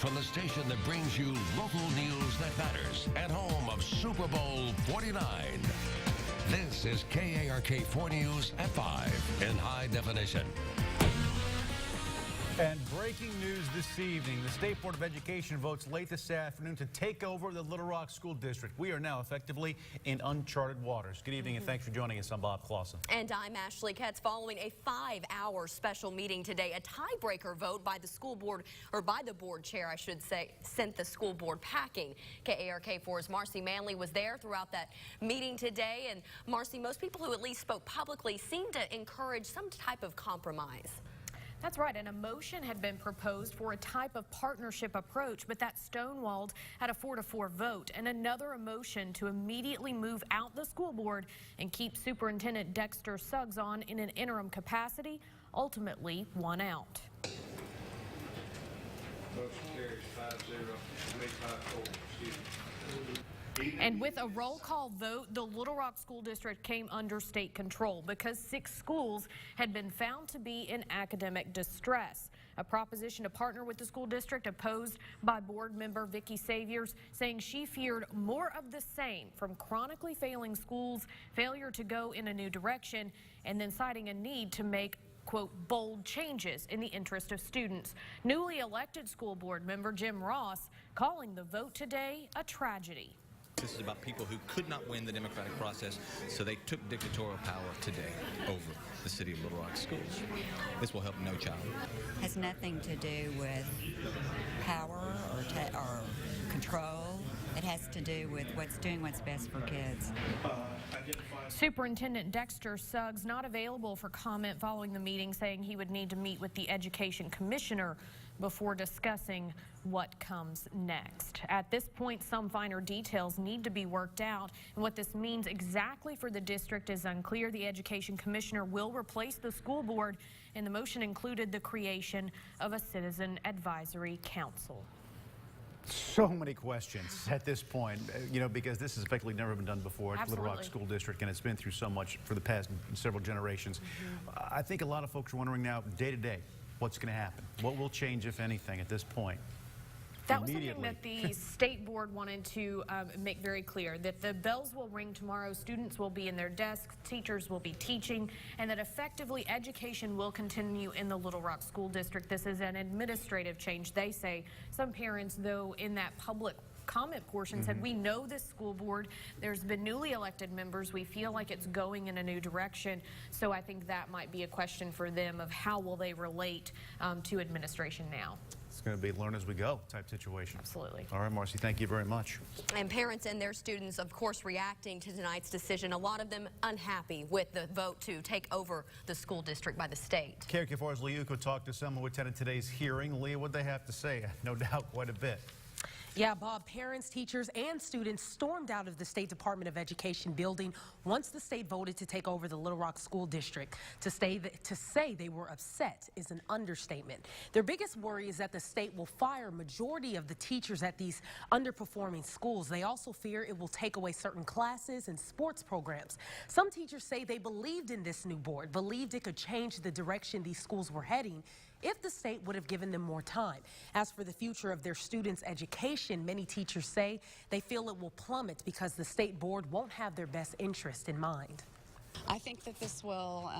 from the station that brings you local news that matters and home of Super Bowl 49. This is KARK 4 News at 5 in high definition. And breaking news this evening, the State Board of Education votes late this afternoon to take over the Little Rock School District. We are now effectively in uncharted waters. Good evening and thanks for joining us. I'm Bob Clausen. And I'm Ashley Ketz. Following a 5-hour special meeting today, a tiebreaker vote by the school board, or by the board chair, I should say, sent the school board packing. KARK4's Marcy Manley was there throughout that meeting today. And Marcy, most people who at least spoke publicly seemed to encourage some type of compromise. That's right, and a motion had been proposed for a type of partnership approach, but that stonewalled at a 4-4 vote. And another motion to immediately move out the school board and keep Superintendent Dexter Suggs on in an interim capacity ultimately won out. Motion carries 5-0. And with a roll call vote, the Little Rock School District came under state control because 6 schools had been found to be in academic distress. A proposition to partner with the school district opposed by board member Vicki Saviors, saying she feared more of the same from chronically failing schools, failure to go in a new direction, and then citing a need to make quote, bold changes in the interest of students. Newly elected school board member Jim Ross calling the vote today a tragedy. This is about people who could not win the democratic process, so they took dictatorial power today over the city of Little Rock schools. This will help no child. It has nothing to do with power or control. It has to do with what's best for kids. Superintendent Dexter Suggs not available for comment following the meeting, saying he would need to meet with the education commissioner before discussing what comes next. At this point, some finer details need to be worked out, and what this means exactly for the district is unclear. The education commissioner will replace the school board, and the motion included the creation of a citizen advisory council. So many questions at this point, you know, because this has effectively never been done before at Little Rock School District, and it's been through so much for the past several generations. I think a lot of folks are wondering now, day to day, what's going to happen? What will change, if anything, at this point? That was something that the state board wanted to make very clear, that the bells will ring tomorrow, students will be in their desks, teachers will be teaching, and that effectively education will continue in the Little Rock School District. This is an administrative change, they say. Some parents, though, in that public comment portion said, we know this school board, there's been newly elected members, we feel like it's going in a new direction. So I think that might be a question for them of how will they relate to administration now. It's going to be learn as we go type situation. Absolutely. All right, Marcy, thank you very much. And parents and their students, of course, reacting to tonight's decision. A lot of them unhappy with the vote to take over the school district by the state. KARK4's Leah Uko talked to someone who attended today's hearing. Leah, what they have to say? No doubt quite a bit. Yeah, Bob, parents, teachers, and students stormed out of the State Department of Education building once the state voted to take over the Little Rock School District. To say they were upset is an understatement. Their biggest worry is that the state will fire majority of the teachers at these underperforming schools. They also fear it will take away certain classes and sports programs. Some teachers say they believed in this new board, believed it could change the direction these schools were heading if the state would have given them more time. As for the future of their students' education, many teachers say they feel it will plummet because the state board won't have their best interest in mind. I think that this will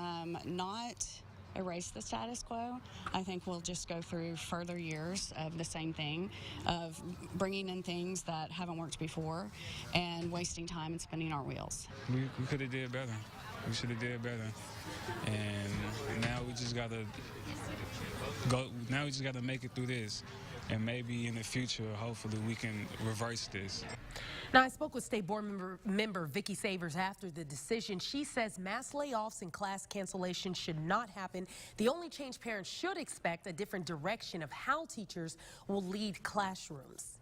not erase the status quo. I think we'll just go through further years of the same thing, of bringing in things that haven't worked before and wasting time and spinning our wheels. We could have did better. We should have did better. And now we just gotta go. Now we just gotta make it through this, and maybe in the future, hopefully, we can reverse this. Now, I spoke with State Board member Vicki Saviors after the decision. She says mass layoffs and class cancellation should not happen. The only change parents should expect a different direction of how teachers will lead classrooms.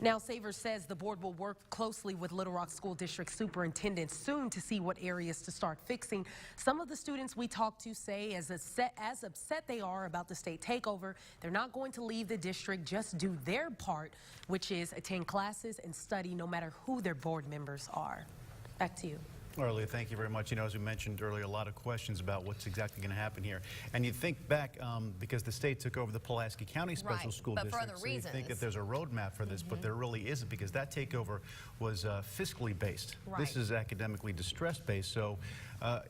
Now, Savers says the board will work closely with Little Rock School District Superintendent soon to see what areas to start fixing. Some of the students we talked to say as upset they are about the state takeover, they're not going to leave the district, just do their part, which is attend classes and study no matter who their board members are. Back to you. Earlier, thank you very much. You know, as we mentioned earlier, a lot of questions about what's exactly going to happen here. And you think back, because the state took over the Pulaski County Special School but District, for other so you reasons. think that there's a roadmap for this, but there really isn't, because that takeover was fiscally based. This is academically distressed based. So,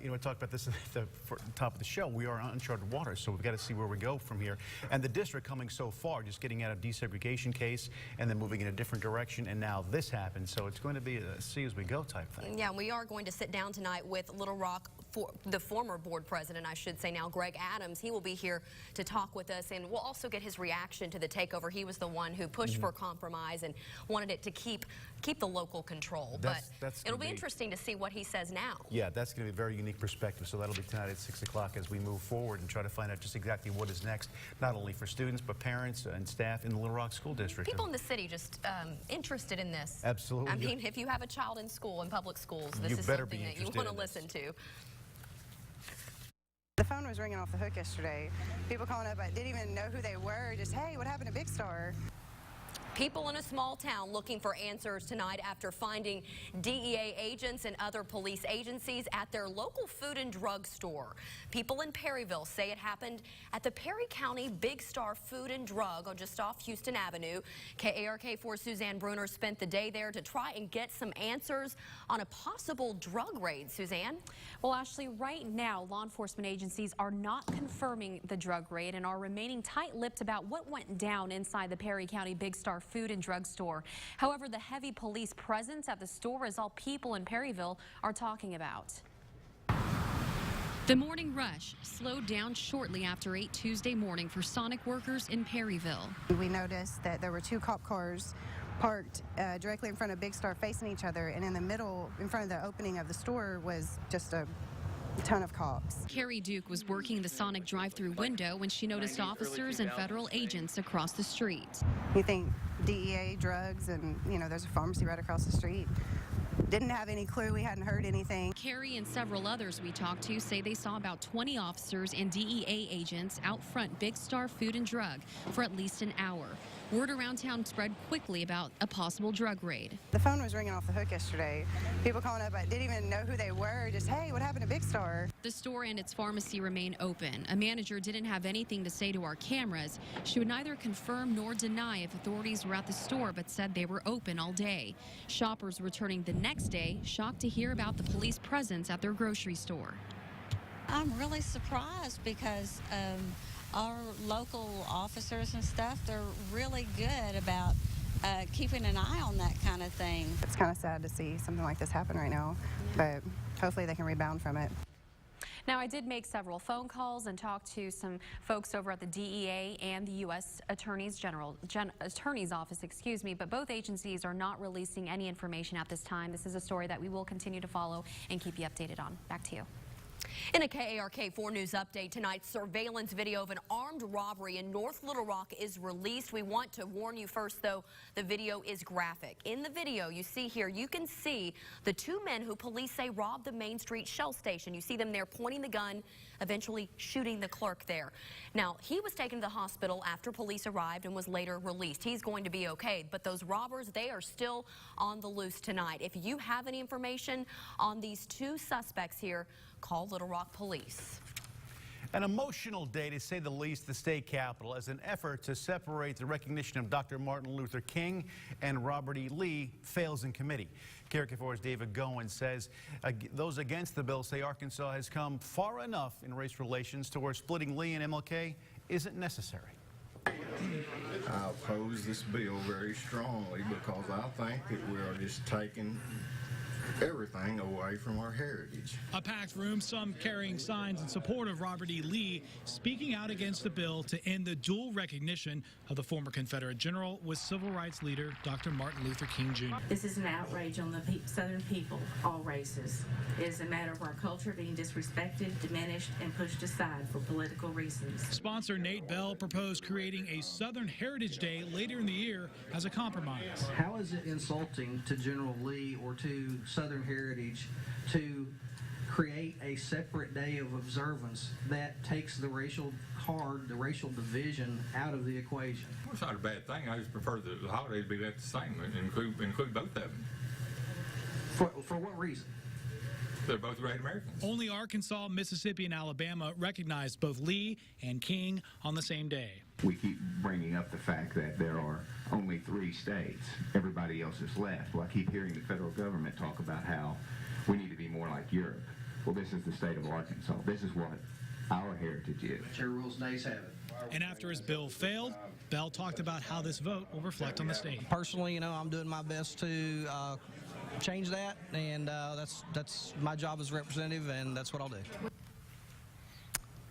you know, we talked about this at the top of the show. We are on uncharted waters, so we've got to see where we go from here. And the district coming so far, just getting out of desegregation case and then moving in a different direction, and now this happens. So it's going to be a see as we go type thing. Yeah, we are going to sit down tonight with Little Rock, the former board president, I should say now, Greg Adams. He will be here to talk with us, and we'll also get his reaction to the takeover. He was the one who pushed for compromise and wanted it to keep the local control. But it'll be interesting to see what he says now. Yeah, that's going to be a very unique perspective. So that'll be tonight at 6 o'clock as we move forward and try to find out just exactly what is next, not only for students, but parents and staff in the Little Rock School District. People in the city just interested in this. Absolutely. I mean, if you have a child in school, in public schools, this is something that you want to listen to. The phone was ringing off the hook yesterday. People calling up, I didn't even know who they were, just, hey, what happened to Big Star? People in a small town looking for answers tonight after finding DEA agents and other police agencies at their local food and drug store. People in Perryville say it happened at the Perry County Big Star Food and Drug on just off Houston Avenue. KARK4 Suzanne Bruner spent the day there to try and get some answers on a possible drug raid. Suzanne? Well, Ashley, right now, law enforcement agencies are not confirming the drug raid and are remaining tight-lipped about what went down inside the Perry County Big Star Food and Drug Store. However, the heavy police presence at the store is all people in Perryville are talking about. The morning rush slowed down shortly after 8 Tuesday morning for Sonic workers in Perryville. We noticed that there were two cop cars parked directly in front of Big Star facing each other, and in the middle, in front of the opening of the store, was just a ton of cops. Carrie Duke was working the Sonic drive-through window when she noticed officers and federal agents across the street. You think DEA, drugs, and, you know, there's a pharmacy right across the street. Didn't have any clue. We hadn't heard anything. Carrie and several others we talked to say they saw about 20 officers and DEA agents out front Big Star Food and Drug for at least an hour. Word around town spread quickly about a possible drug raid. The phone was ringing off the hook yesterday. People calling up, I didn't even know who they were, just, hey, what happened to Big Star? The store and its pharmacy remain open. A manager didn't have anything to say to our cameras. She would neither confirm nor deny if authorities were at the store, but said they were open all day. Shoppers returning the next day shocked to hear about the police presence at their grocery store. I'm really surprised because our local officers and stuff, they're really good about keeping an eye on that kind of thing. It's kind of sad to see something like this happen right now, but hopefully they can rebound from it. Now, I did make several phone calls and talk to some folks over at the DEA and the U.S. Attorney's Office, but both agencies are not releasing any information at this time. This is a story that we will continue to follow and keep you updated on. Back to you. In a KARK4 News update tonight, surveillance video of an armed robbery in North Little Rock is released. We want to warn you first, though, the video is graphic. In the video you see here, you can see the two men who police say robbed the Main Street Shell station. You see them there pointing the gun, eventually shooting the clerk there. Now, he was taken to the hospital after police arrived and was later released. He's going to be okay, but those robbers, they are still on the loose tonight. If you have any information on these two suspects here, call Little Rock Police. An emotional day, to say the least, the state capitol as an effort to separate the recognition of Dr. Martin Luther King and Robert E. Lee fails in committee. KARK4's David Goen says those against the bill say Arkansas has come far enough in race relations to where splitting Lee and MLK isn't necessary. I oppose this bill very strongly because I think that we are just taking everything away from our heritage. A packed room, some carrying signs in support of Robert E. Lee, speaking out against the bill to end the dual recognition of the former Confederate general with civil rights leader Dr. Martin Luther King Jr. This is an outrage on the Southern people, all races. It is a matter of our culture being disrespected, diminished, and pushed aside for political reasons. Sponsor Nate Bell proposed creating a Southern Heritage Day later in the year as a compromise. How is it insulting to General Lee or to Southern Heritage to create a separate day of observance that takes the racial division out of the equation? Well, it's not a bad thing. I just prefer the holidays to be left the same and include both of them. For what reason? They're both great Americans. Only Arkansas, Mississippi, and Alabama recognized both Lee and King on the same day. We keep bringing up the fact that there are only 3 states. Everybody else is left. Well, I keep hearing the federal government talk about how we need to be more like Europe. Well, this is the state of Arkansas. This is what our heritage is. Chair rules, nays have it. And after his bill failed, Bell talked about how this vote will reflect on the state. Personally, I'm doing my best to change that, and that's my job as representative, and that's what I'll do.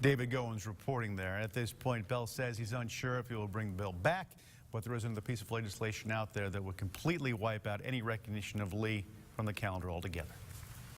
David Goins reporting there. At this point, Bell says he's unsure if he will bring the bill back, but there is another piece of legislation out there that would completely wipe out any recognition of Lee from the calendar altogether.